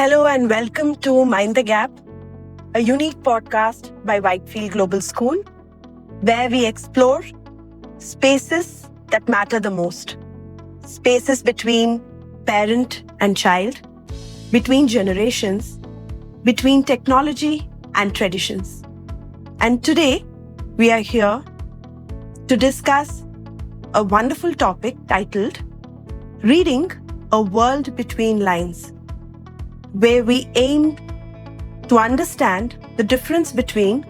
Hello and welcome to Mind the Gap, a unique podcast by Whitefield Global School, where we explore spaces that matter the most. Spaces between parent and child, between generations, between technology and traditions. And today, we are here to discuss a wonderful topic titled Reading a World Between Lines, where we aim to understand the difference between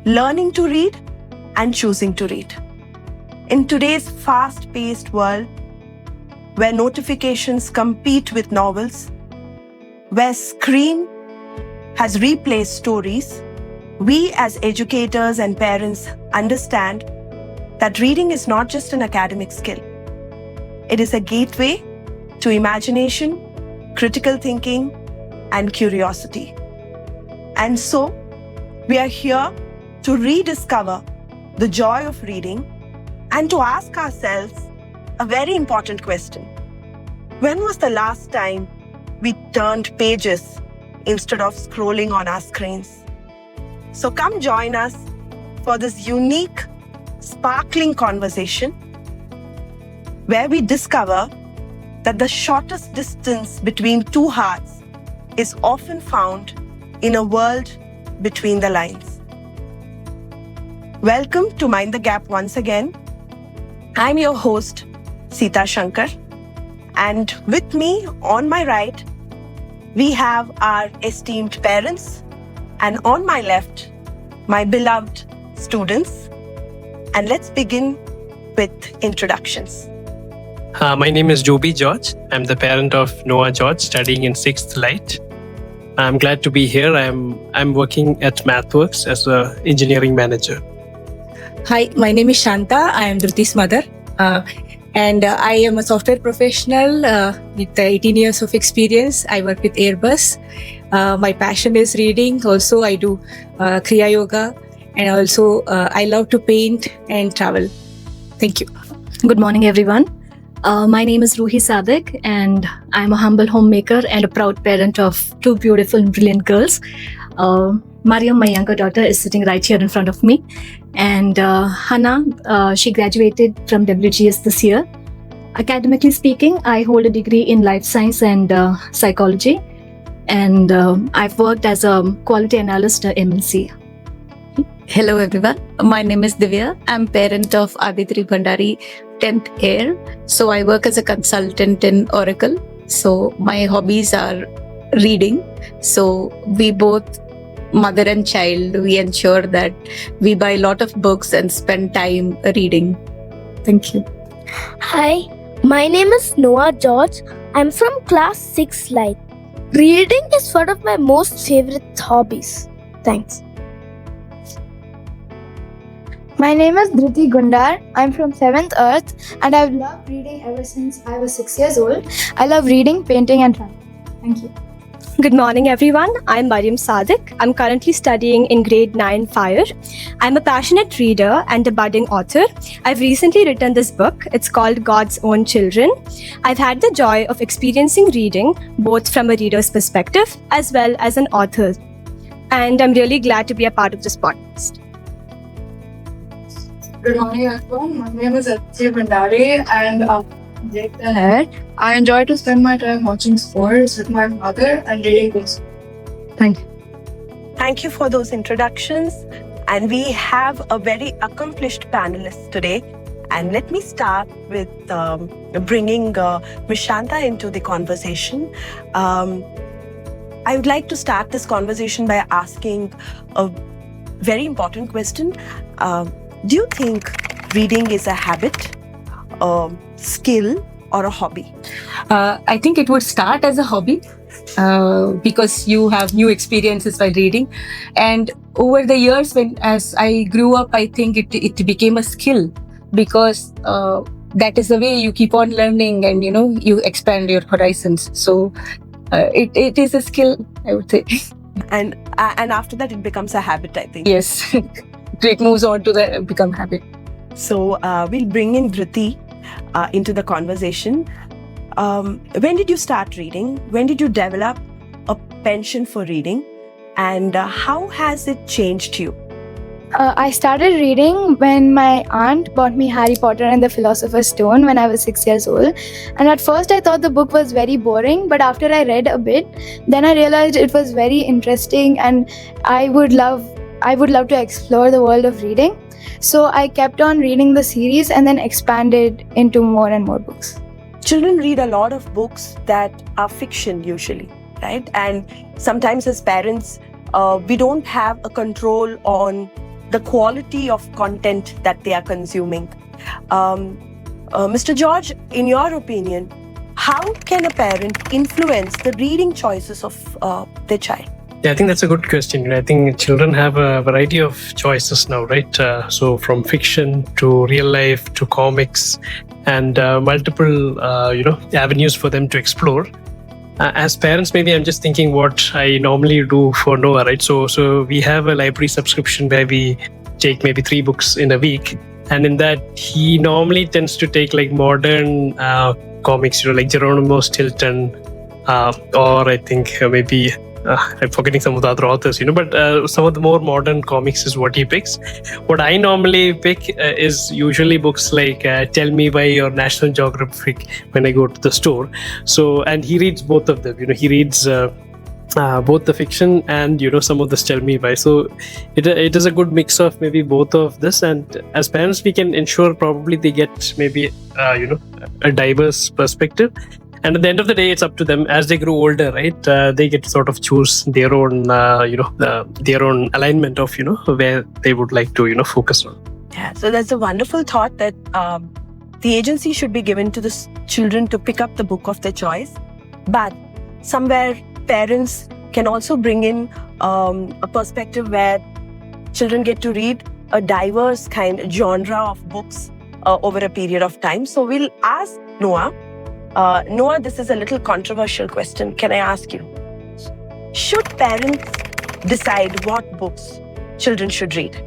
learning to read and choosing to read. In today's fast-paced world, where notifications compete with novels, where screen has replaced stories, we as educators and parents understand that reading is not just an academic skill. It is a gateway to imagination, critical thinking, and curiosity. And so, we are here to rediscover the joy of reading and to ask ourselves a very important question. When was the last time we turned pages instead of scrolling on our screens? So come join us for this unique, sparkling conversation where we discover that the shortest distance between two hearts is often found in a world between the lines. Welcome to Mind the Gap once again. I'm your host, Sita Shankar. And with me on my right, we have our esteemed parents. And on my left, my beloved students. And let's begin with introductions. My name is Joby George. I'm the parent of Noah George, studying in 6th Light. I'm glad to be here. I'm working at MathWorks as an engineering manager. Hi, my name is Shanta. I am Dhruti's mother. And I am a software professional with 18 years of experience. I work with Airbus. My passion is reading. Also, I do Kriya Yoga. And also, I love to paint and travel. Thank you. Good morning, everyone. My name is Ruhi Sadik, and I'm a humble homemaker and a proud parent of two beautiful and brilliant girls. Mariam, my younger daughter, is sitting right here in front of me. And Hannah, she graduated from WGS this year. Academically speaking, I hold a degree in life science and psychology. And I've worked as a quality analyst at MNC. Hello everyone, my name is Divya. I'm parent of Aditri Bhandari, 10th heir. So I work as a consultant in Oracle. So my hobbies are reading. So we both, mother and child, we ensure that we buy a lot of books and spend time reading. Thank you. Hi, my name is Noah George. I'm from class 6 Light. Reading is one of my most favorite hobbies. Thanks. My name is Dhruti Gundar. I'm from 7th Earth and I've loved reading ever since I was 6 years old. I love reading, painting and traveling. Thank you. Good morning, everyone. I'm Mariam Sadik. I'm currently studying in grade 9 Fire. I'm a passionate reader and a budding author. I've recently written this book. It's called God's Own Children. I've had the joy of experiencing reading both from a reader's perspective as well as an author. And I'm really glad to be a part of this podcast. Good morning, everyone. My name is Aditri Bhandari and I'm Jake the Head. I enjoy to spend my time watching sports with my mother and reading books. Thank you. Thank you for those introductions. And we have a very accomplished panelist today. And let me start with bringing Ms. Shanta into the conversation. I would like to start this conversation by asking a very important question. Do you think reading is a habit, a skill, or a hobby? I think it would start as a hobby because you have new experiences while reading. And over the years, as I grew up, I think it became a skill because that is the way you keep on learning and, you expand your horizons. So it is a skill, I would say. And after that, it becomes a habit, I think. Yes. It moves on to become habit. So we'll bring in Dhruti into the conversation. When did you start reading? When did you develop a penchant for reading, and how has it changed you? I started reading when my aunt bought me Harry Potter and the Philosopher's Stone when I was 6 years old. And at first I thought the book was very boring, but after I read a bit, then I realized it was very interesting and I would love to explore the world of reading. So I kept on reading the series and then expanded into more and more books. Children read a lot of books that are fiction usually, right? And sometimes as parents, we don't have a control on the quality of content that they are consuming. Mr. George, in your opinion, how can a parent influence the reading choices of their child? Yeah, I think that's a good question. I think children have a variety of choices now, right? So from fiction to real life to comics, and multiple avenues for them to explore. As parents, maybe I'm just thinking what I normally do for Noah, right? So we have a library subscription where we take maybe 3 books in a week, and in that he normally tends to take like modern comics, like Geronimo Stilton, or I think maybe I'm forgetting some of the other authors, but some of the more modern comics is what he picks. What I normally pick is usually books like Tell Me Why or National Geographic when I go to the store. So, and he reads both of them. He reads both the fiction and some of this Tell Me Why. So it is a good mix of maybe both of this, and as parents we can ensure probably they get maybe a diverse perspective. And at the end of the day, it's up to them as they grow older, right? They get to sort of choose their own, their own alignment of, where they would like to, focus on. Yeah, so that's a wonderful thought that the agency should be given to the children to pick up the book of their choice. But somewhere parents can also bring in a perspective where children get to read a diverse genre of books over a period of time. So we'll ask Noah. Noah, this is a little controversial question. Can I ask you? Should parents decide what books children should read?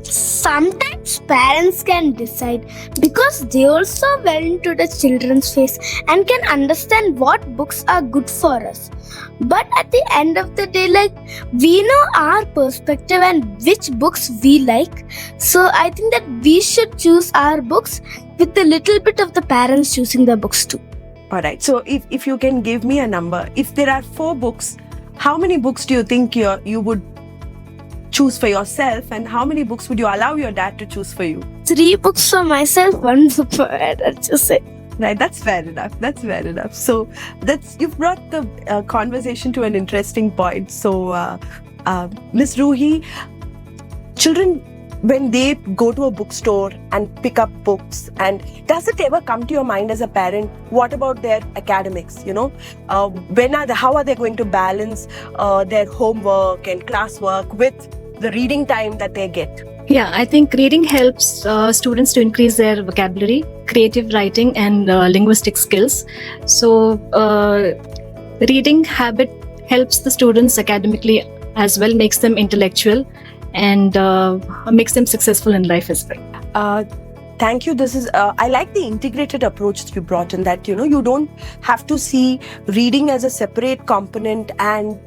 Sometimes parents can decide because they also went into the children's face and can understand what books are good for us. But at the end of the day, we know our perspective and which books we like. So I think that we should choose our books with a little bit of the parents choosing the books too. All right. So if you can give me a number, if there are 4 books, how many books do you think you would choose for yourself, and how many books would you allow your dad to choose for you? 3 books for myself, 1 book for Ed, I'll just say. Right, that's fair enough. So you've brought the conversation to an interesting point. So Ms. Ruhi, children, when they go to a bookstore and pick up books, and does it ever come to your mind as a parent, what about their academics? How are they going to balance their homework and classwork with the reading time that they get? Yeah, I think reading helps students to increase their vocabulary, creative writing, and linguistic skills. So reading habit helps the students academically as well, makes them intellectual, and makes them successful in life as well. Thank you. This is I like the integrated approach that you brought in, that you don't have to see reading as a separate component and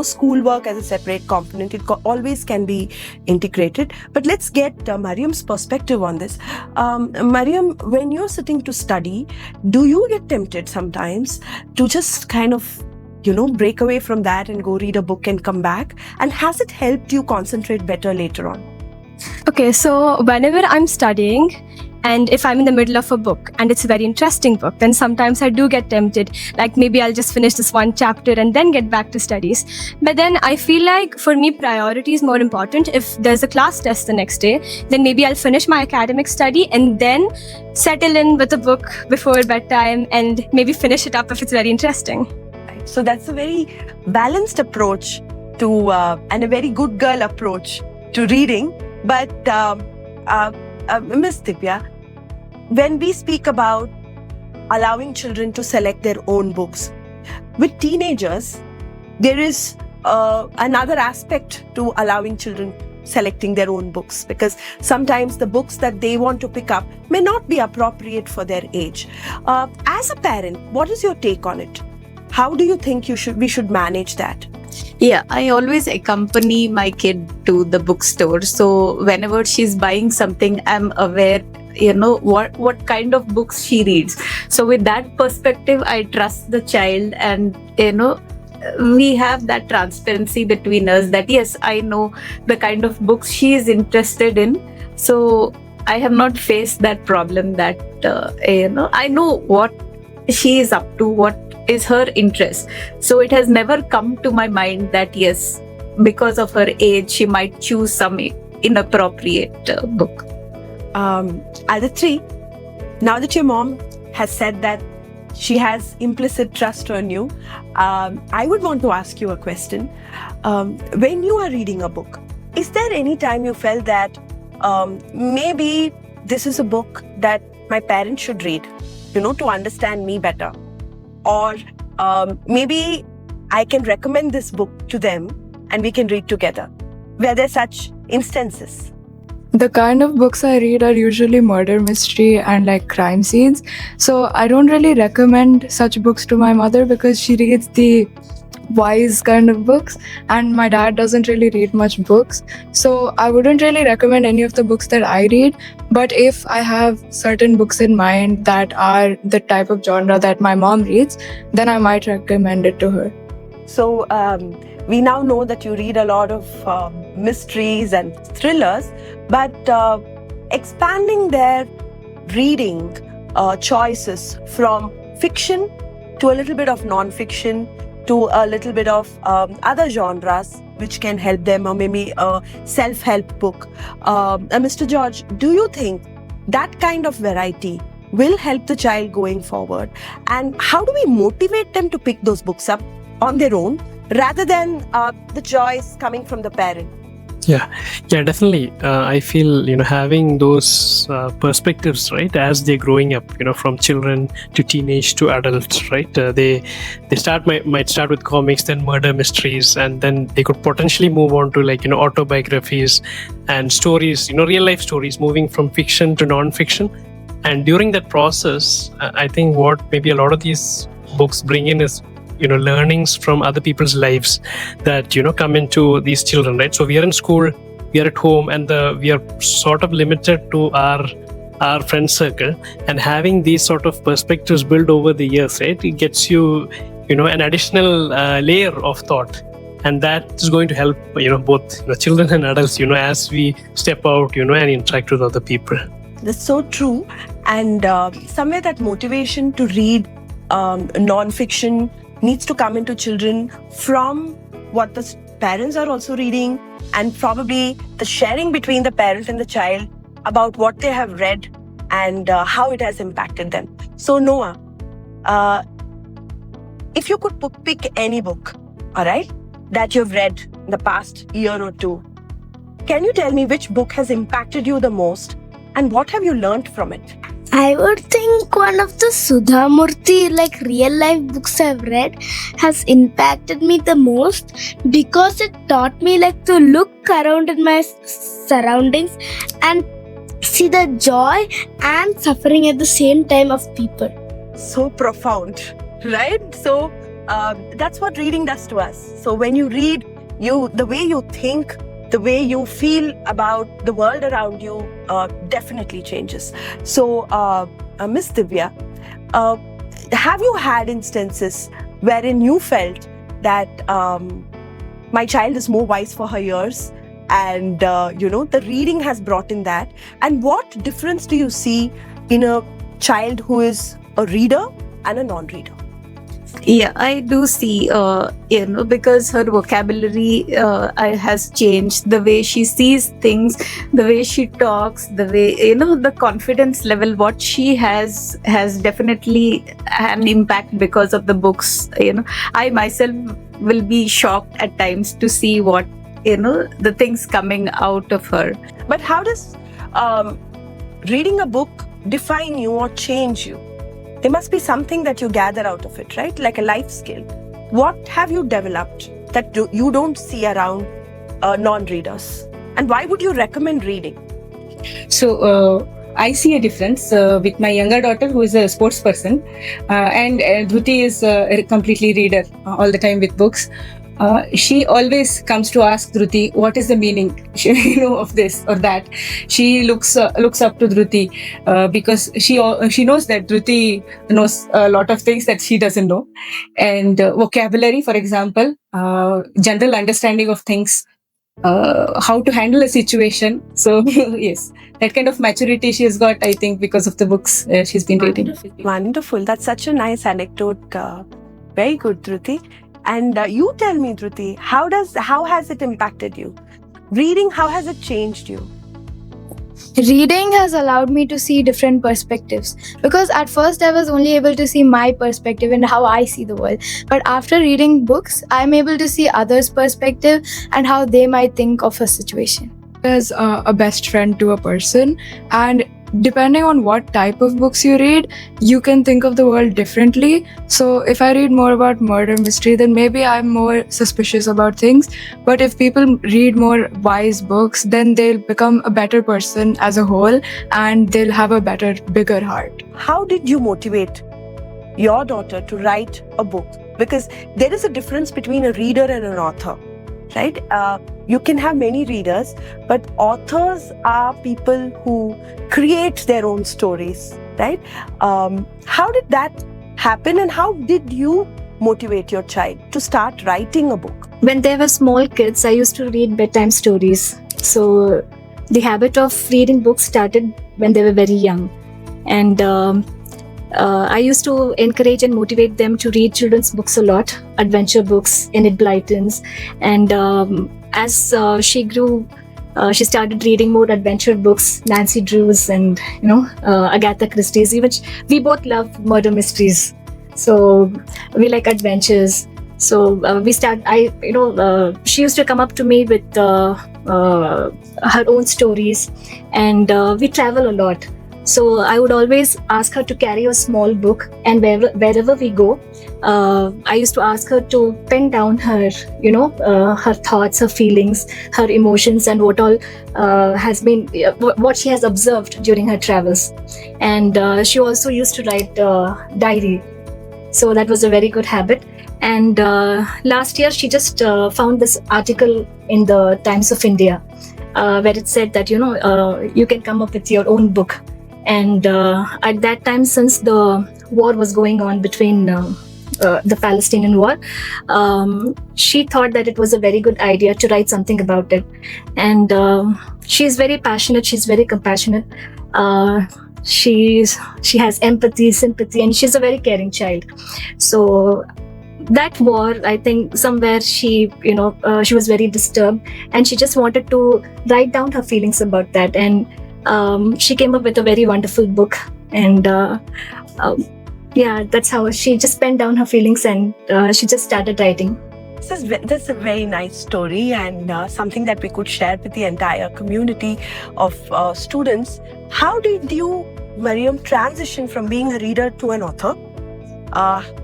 schoolwork as a separate component. It always can be integrated. But let's get Mariam's perspective on this. Mariam, when you're sitting to study, do you get tempted sometimes to just kind of break away from that and go read a book and come back? And has it helped you concentrate better later on? Okay, so whenever I'm studying and if I'm in the middle of a book and it's a very interesting book, then sometimes I do get tempted. Like maybe I'll just finish this one chapter and then get back to studies. But then I feel like for me, priority is more important. If there's a class test the next day, then maybe I'll finish my academic study and then settle in with a book before bedtime and maybe finish it up if it's very interesting. So that's a very balanced approach to and a very good girl approach to reading. But Ms. Divya, when we speak about allowing children to select their own books, with teenagers, there is another aspect to allowing children selecting their own books, because sometimes the books that they want to pick up may not be appropriate for their age. As a parent, what is your take on it? How do you think we should manage that? Yeah, I always accompany my kid to the bookstore. So whenever she's buying something, I'm aware, what kind of books she reads. So with that perspective, I trust the child, and we have that transparency between us that yes, I know the kind of books she is interested in. So I have not faced that problem that I know what she is up to, what is her interest. So it has never come to my mind that yes, because of her age, she might choose some inappropriate book. Aditri, now that your mom has said that she has implicit trust on you, I would want to ask you a question. When you are reading a book, is there any time you felt that maybe this is a book that my parents should read, to understand me better? Or maybe I can recommend this book to them and we can read together. Were there such instances? The kind of books I read are usually murder mystery and like crime scenes. So I don't really recommend such books to my mother because she reads the wise kind of books, and my dad doesn't really read much books. So I wouldn't really recommend any of the books that I read. But if I have certain books in mind that are the type of genre that my mom reads, then I might recommend it to her. So we now know that you read a lot of mysteries and thrillers, but expanding their reading choices from fiction to a little bit of non-fiction to a little bit of other genres which can help them, or maybe a self-help book. Mr. George, do you think that kind of variety will help the child going forward? And how do we motivate them to pick those books up on their own rather than the choice coming from the parent? Yeah, definitely. I feel having those perspectives, right, as they're growing up, from children to teenage to adults, right? They might start with comics, then murder mysteries, and then they could potentially move on to autobiographies and stories, real life stories, moving from fiction to non-fiction. And during that process, I think what maybe a lot of these books bring in is learnings from other people's lives that come into these children, right? So we are in school, we are at home, and we are sort of limited to our friend circle, and having these sort of perspectives built over the years, right, it gets you an additional layer of thought, and that is going to help both children and adults as we step out and interact with other people. That's so true. And somewhere that motivation to read non-fiction needs to come into children from what the parents are also reading, and probably the sharing between the parent and the child about what they have read and how it has impacted them. So Noah, if you could pick any book, all right, that you've read in the past year or two, can you tell me which book has impacted you the most and what have you learned from it? I would think one of the Sudha Murthy real life books I've read has impacted me the most because it taught me to look around in my surroundings and see the joy and suffering at the same time of people. So profound, right? So that's what reading does to us. So when you read, the way you think, the way you feel about the world around you definitely changes. So, Miss Divya, have you had instances wherein you felt that my child is more wise for her years, and the reading has brought in that? And what difference do you see in a child who is a reader and a non-reader? Yeah, I do see, because her vocabulary has changed, the way she sees things, the way she talks, the way, the confidence level, what she has definitely an impact because of the books. I myself will be shocked at times to see what, the things coming out of her. But how does reading a book define you or change you? There must be something that you gather out of it, right? Like a life skill. What have you developed that you don't see around non-readers? And why would you recommend reading? So I see a difference with my younger daughter, who is a sports person, and Dhruti is a completely reader all the time with books. she always comes to ask Dhruti, what is the meaning, of this or that. She looks up to Dhruti because she knows that Dhruti knows a lot of things that she doesn't know, and vocabulary, for example, general understanding of things, how to handle a situation. So yes, that kind of maturity she has got, I think, because of the books she's been reading. Wonderful. That's such a nice anecdote. Very good, Dhruti. And you tell me, Dhruti, how has it impacted you? Reading, how has it changed you? Reading has allowed me to see different perspectives, because at first I was only able to see my perspective and how I see the world. But after reading books, I'm able to see others' perspective and how they might think of a situation. As a best friend to a person, and depending on what type of books you read, you can think of the world differently. So if I read more about murder mystery, then maybe I'm more suspicious about things. But if people read more wise books, then they'll become a better person as a whole, and they'll have a better, bigger heart. How did you motivate your daughter to write a book? Because there is a difference between a reader and an author, right? You can have many readers, but authors are people who create their own stories, right? How did that happen, and how did you motivate your child to start writing a book? When they were small kids, I used to read bedtime stories. So the habit of reading books started when they were very young. And I used to encourage and motivate them to read children's books a lot, adventure books, Enid Blyton's. And as she grew, she started reading more adventure books, Nancy Drew's and Agatha Christie's. Even we both love murder mysteries, so we like adventures. So she used to come up to me with her own stories, and we travel a lot. So I would always ask her to carry a small book, and wherever we go, I used to ask her to pen down her, her thoughts, her feelings, her emotions, and what all has been, what she has observed during her travels. And she also used to write diary. So that was a very good habit. And last year, she just found this article in the Times of India, where it said that, you can come up with your own book. And at that time, since the war was going on between the Palestinian war, she thought that it was a very good idea to write something about it. And she's very passionate, she's very compassionate. She has empathy, sympathy, and she's a very caring child. So that war, I think somewhere she was very disturbed, and she just wanted to write down her feelings about that. And she came up with a very wonderful book, and that's how she just penned down her feelings, and she just started writing. That's a very nice story, and something that we could share with the entire community of students. How did you, Mariam, transition from being a reader to an author?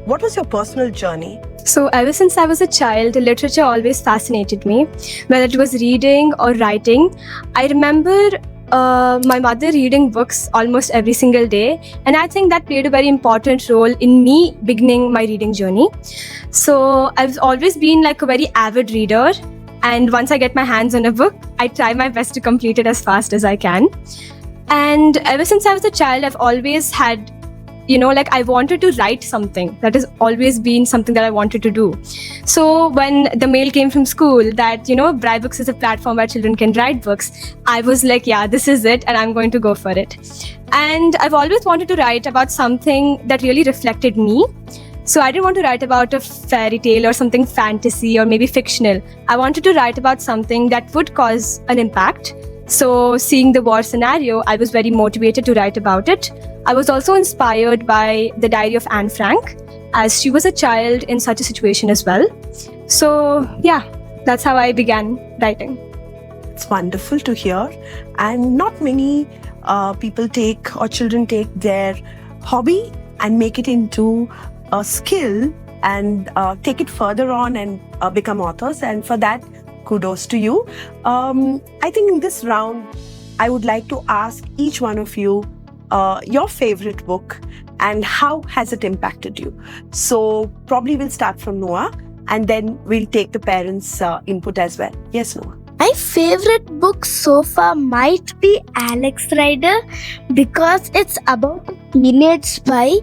What was your personal journey? So ever since I was a child, literature always fascinated me, whether it was reading or writing. I remember my mother reading books almost every single day, and I think that played a very important role in me beginning my reading journey. So I've always been like a very avid reader, and once I get my hands on a book, I try my best to complete it as fast as I can. And ever since I was a child, I've always had, I wanted to write something. That has always been something that I wanted to do. So when the mail came from school that, Braille Books is a platform where children can write books, I was like, yeah, this is it, and I'm going to go for it. And I've always wanted to write about something that really reflected me. So I didn't want to write about a fairy tale or something fantasy or maybe fictional. I wanted to write about something that would cause an impact. So seeing the war scenario, I was very motivated to write about it. I was also inspired by the diary of Anne Frank, as she was a child in such a situation as well. So yeah, that's how I began writing. It's wonderful to hear. And not many children take their hobby and make it into a skill and take it further on and become authors. And for that, kudos to you. I think in this round, I would like to ask each one of you your favorite book and how has it impacted you. So probably we'll start from Noah. and then we'll take the parents' input as well. Yes, Noah? My favorite book so far might be Alex Rider because it's about a teenage spy.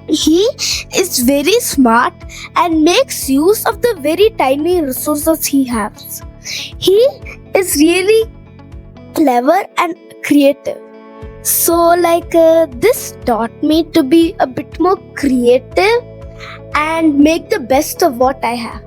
He is very smart and makes use of the very tiny resources he has. He is really clever and creative. So this taught me to be a bit more creative and make the best of what I have.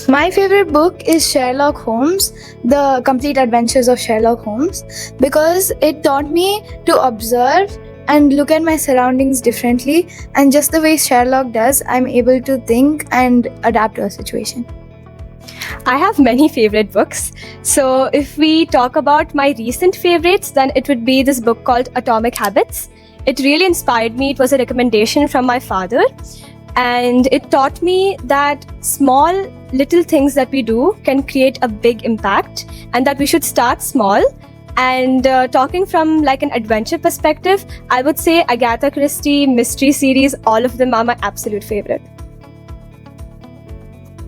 My favorite book is Sherlock Holmes, The Complete Adventures of Sherlock Holmes, because it taught me to observe and look at my surroundings differently, and just the way Sherlock does, I'm able to think and adapt to a situation. I have many favorite books. So if we talk about my recent favorites, then it would be this book called Atomic Habits. It really inspired me. It was a recommendation from my father. And it taught me that small little things that we do can create a big impact, and that we should start small. And talking from an adventure perspective, I would say Agatha Christie mystery series, all of them are my absolute favorite.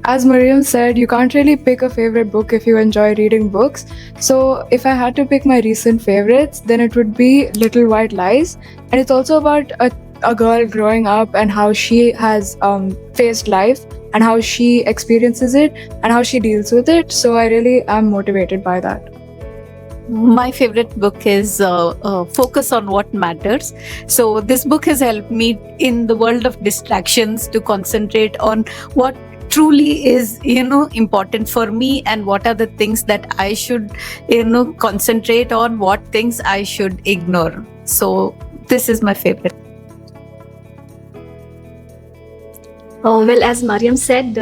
As Mariam said, you can't really pick a favorite book if you enjoy reading books. So if I had to pick my recent favorites, then it would be Little White Lies. And it's also about a girl growing up and how she has faced life and how she experiences it and how she deals with it. So I really am motivated by that. My favorite book is Focus on What Matters. So this book has helped me in the world of distractions to concentrate on what truly is important for me, and what are the things that I should concentrate on, what things I should ignore. So this is my favorite. Well, as Mariam said,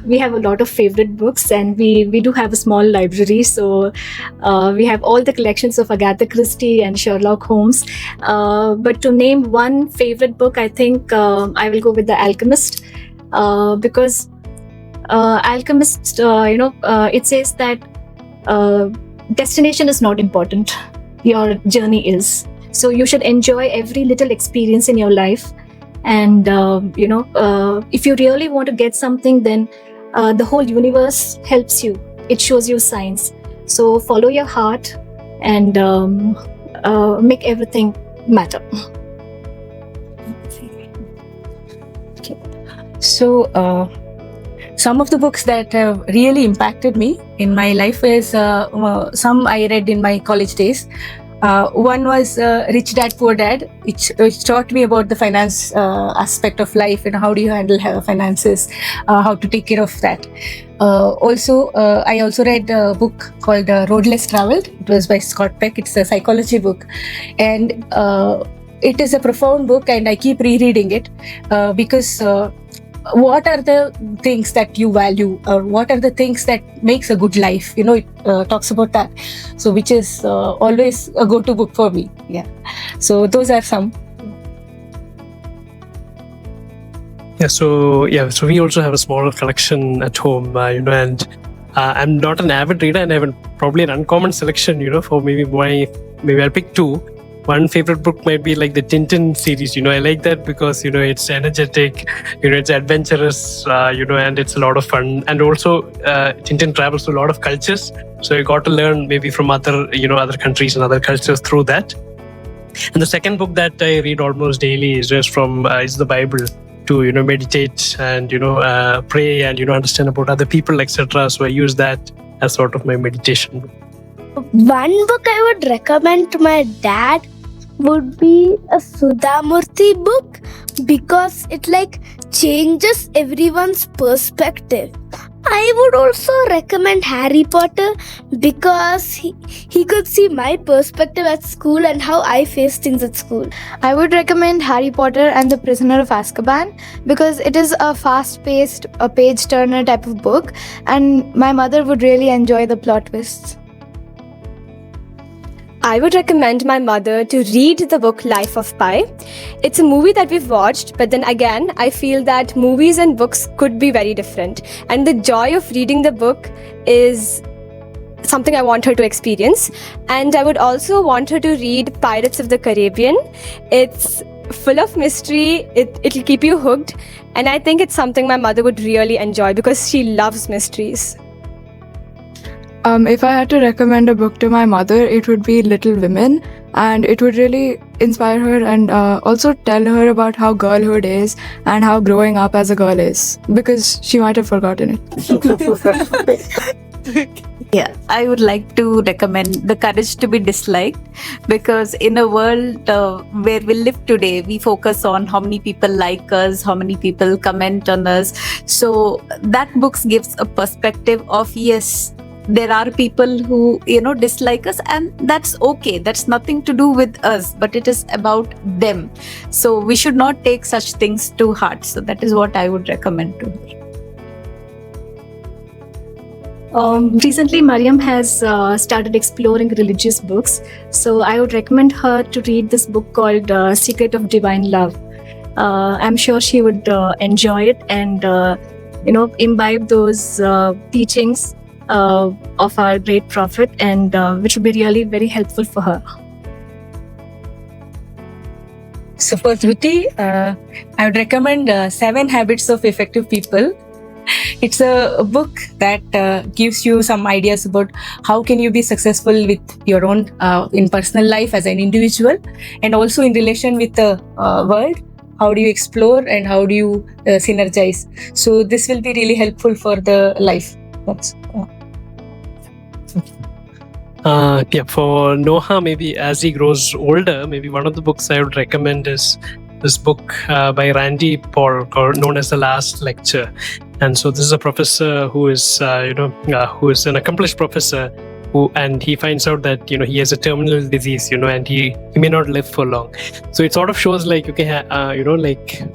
we have a lot of favorite books, and we do have a small library. So we have all the collections of Agatha Christie and Sherlock Holmes. But to name one favorite book, I think I will go with The Alchemist, because Alchemist, it says that destination is not important. Your journey is. So you should enjoy every little experience in your life. And, if you really want to get something, then the whole universe helps you. It shows you signs. So follow your heart and make everything matter. Okay. So, some of the books that have really impacted me in my life is some I read in my college days. One was Rich Dad Poor Dad, which taught me about the finance aspect of life and how do you handle finances, how to take care of that. I also read a book called Road Less Traveled. It was by Scott Peck. It's a psychology book, and it is a profound book, and I keep rereading it because what are the things that you value, or what are the things that makes a good life? It talks about that. So which is always a go-to book for me. Yeah. So those are some. So we also have a smaller collection at home, and I'm not an avid reader, and I have probably an uncommon selection, for maybe I'll pick two. One favorite book might be like the Tintin series. I like that because, it's energetic, it's adventurous, and it's a lot of fun. And also, Tintin travels to a lot of cultures. So you got to learn maybe from other countries and other cultures through that. And the second book that I read almost daily is just is the Bible, to, meditate and, pray and, understand about other people, etc. So I use that as sort of my meditation book. One book I would recommend to my dad would be a Sudhamurthy book, because it changes everyone's perspective. I would also recommend Harry Potter because he could see my perspective at school and how I face things at school. I would recommend Harry Potter and the Prisoner of Azkaban because it is a fast-paced, a page-turner type of book, and my mother would really enjoy the plot twists. I would recommend my mother to read the book Life of Pi. It's a movie that we've watched, but then again, I feel that movies and books could be very different. And the joy of reading the book is something I want her to experience. And I would also want her to read Pirates of the Caribbean. It's full of mystery. It'll keep you hooked. And I think it's something my mother would really enjoy because she loves mysteries. If I had to recommend a book to my mother, it would be Little Women, and it would really inspire her and also tell her about how girlhood is and how growing up as a girl is, because she might have forgotten it. Yeah, I would like to recommend The Courage to be Disliked, because in a world where we live today, we focus on how many people like us, how many people comment on us. So that book gives a perspective of, yes, there are people who dislike us, and that's okay. That's nothing to do with us, but it is about them. So we should not take such things to heart. So that is what I would recommend to her. Recently, Mariam has started exploring religious books. So I would recommend her to read this book called Secret of Divine Love. I'm sure she would enjoy it and imbibe those teachings of our great prophet, and which would be really very helpful for her. So for Dhruti, I would recommend 7 Habits of Effective People. It's a book that gives you some ideas about how can you be successful with your own in personal life as an individual, and also in relation with the world. How do you explore and how do you synergize? So this will be really helpful for the life. For Noah, maybe as he grows older, maybe one of the books I would recommend is this book by Randy Paul known as The Last Lecture. And so this is a professor who is, who is an accomplished professor and he finds out that, he has a terminal disease, and he may not live for long. So it sort of shows like, okay,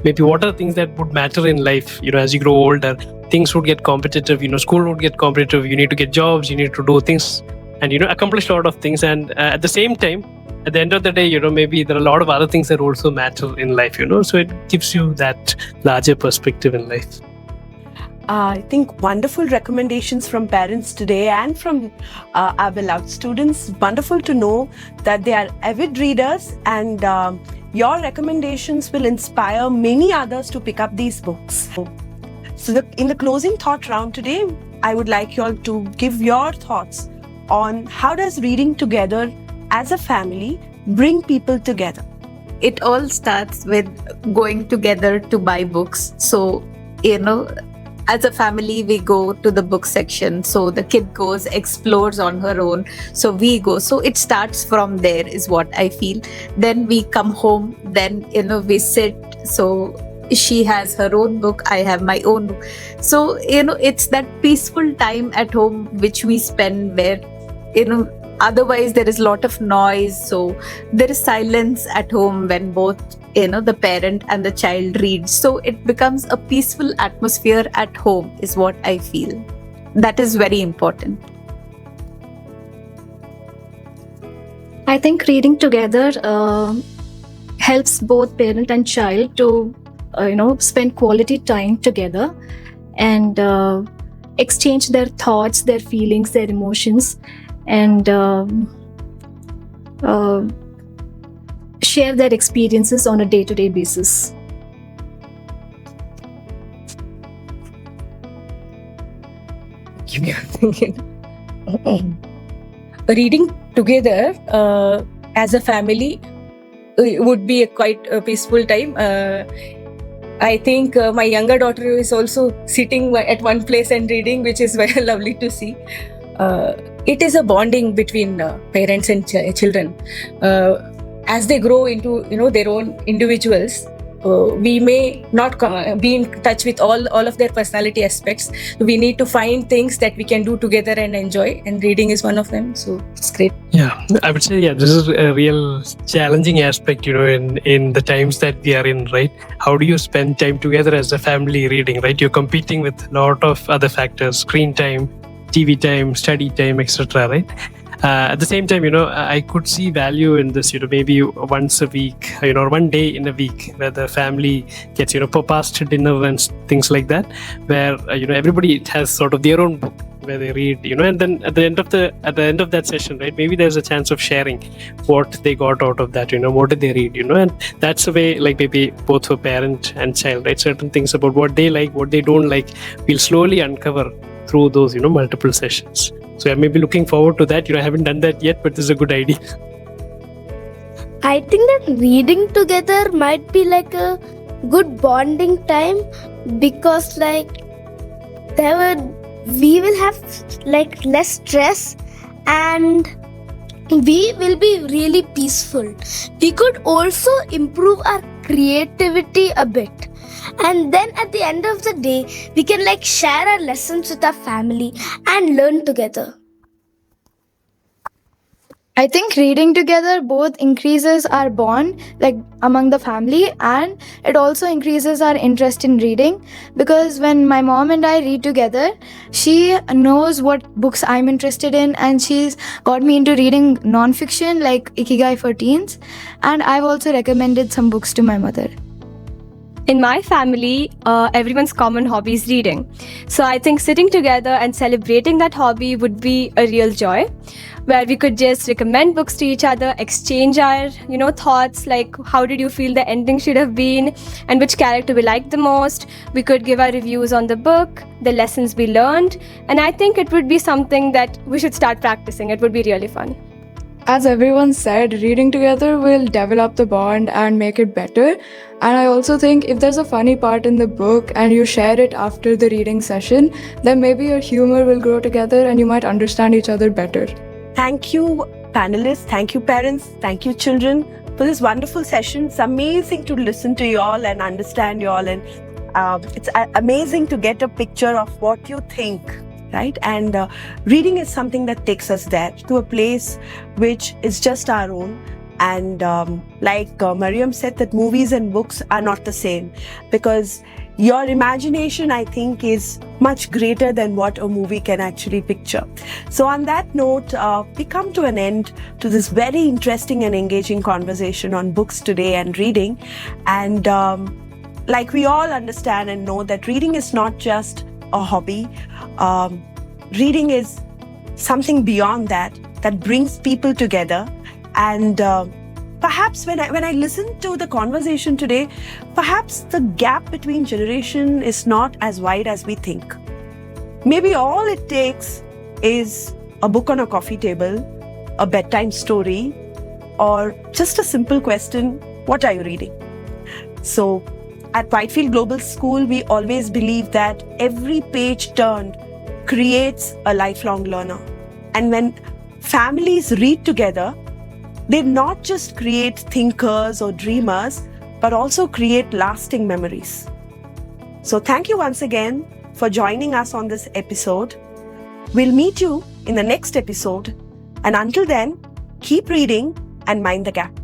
maybe what are the things that would matter in life, as you grow older, things would get competitive, school would get competitive, you need to get jobs, you need to do things and, accomplish a lot of things. And at the same time, at the end of the day, maybe there are a lot of other things that also matter in life, so it gives you that larger perspective in life. I think wonderful recommendations from parents today and from our beloved students. Wonderful to know that they are avid readers, and your recommendations will inspire many others to pick up these books. So in the closing thought round today, I would like you all to give your thoughts on how does reading together as a family bring people together. It all starts with going together to buy books. So, as a family, we go to the book section. So the kid goes, explores on her own. So we go. So it starts from there is what I feel. Then we come home. Then, we sit. So she has her own book. I have my own book. So, it's that peaceful time at home which we spend where, otherwise there is a lot of noise. So there is silence at home when both the parent and the child reads. So it becomes a peaceful atmosphere at home is what I feel. That is very important. I think reading together helps both parent and child to spend quality time together and exchange their thoughts, their feelings, their emotions, and share their experiences on a day-to-day basis. Reading together as a family would be quite a peaceful time. I think my younger daughter is also sitting at one place and reading, which is very lovely to see. It is a bonding between parents and children. As they grow into their own individuals, we may not be in touch with all of their personality aspects. We need to find things that we can do together and enjoy, and reading is one of them. So it's great. Yeah, I would say, this is a real challenging aspect, in the times that we are in, right? How do you spend time together as a family reading, right? You're competing with a lot of other factors, screen time, TV time, study time, etc., right? At the same time, I could see value in this, maybe once a week, or one day in a week where the family gets, past dinner and things like that, where, everybody has sort of their own book where they read, and then at the end of that session, right, maybe there's a chance of sharing what they got out of that, what did they read, and that's the way, like, maybe both for parent and child, right, certain things about what they like, what they don't like, we'll slowly uncover through those, multiple sessions. So I may be looking forward to that. I haven't done that yet, but this is a good idea. I think that reading together might be like a good bonding time, because we will have like less stress and we will be really peaceful. We could also improve our creativity a bit. And then at the end of the day, we can like share our lessons with our family and learn together. I think reading together both increases our bond like among the family, and it also increases our interest in reading, because when my mom and I read together, she knows what books I'm interested in, and she's got me into reading non-fiction like Ikigai for Teens, and I've also recommended some books to my mother. In my family, everyone's common hobby is reading. So I think sitting together and celebrating that hobby would be a real joy, where we could just recommend books to each other, exchange our, thoughts, like how did you feel the ending should have been and which character we liked the most. We could give our reviews on the book, the lessons we learned, and I think it would be something that we should start practicing. It would be really fun. As everyone said, reading together will develop the bond and make it better. And I also think if there's a funny part in the book and you share it after the reading session, then maybe your humor will grow together and you might understand each other better. Thank you, panelists. Thank you, parents. Thank you, children, for this wonderful session. It's amazing to listen to you all and understand you all. And it's amazing to get a picture of what you think. Right? And reading is something that takes us there to a place which is just our own. And like Mariam said, that movies and books are not the same, because your imagination, I think, is much greater than what a movie can actually picture. So on that note, we come to an end to this very interesting and engaging conversation on books today and reading. And like we all understand and know that reading is not just a hobby. Reading is something beyond that brings people together. And perhaps when I listen to the conversation today, perhaps the gap between generation is not as wide as we think. Maybe all it takes is a book on a coffee table, a bedtime story, or just a simple question, what are you reading? So at Whitefield Global School, we always believe that every page turned creates a lifelong learner. And when families read together, they not just create thinkers or dreamers, but also create lasting memories. So thank you once again for joining us on this episode. We'll meet you in the next episode. And until then, keep reading and mind the gap.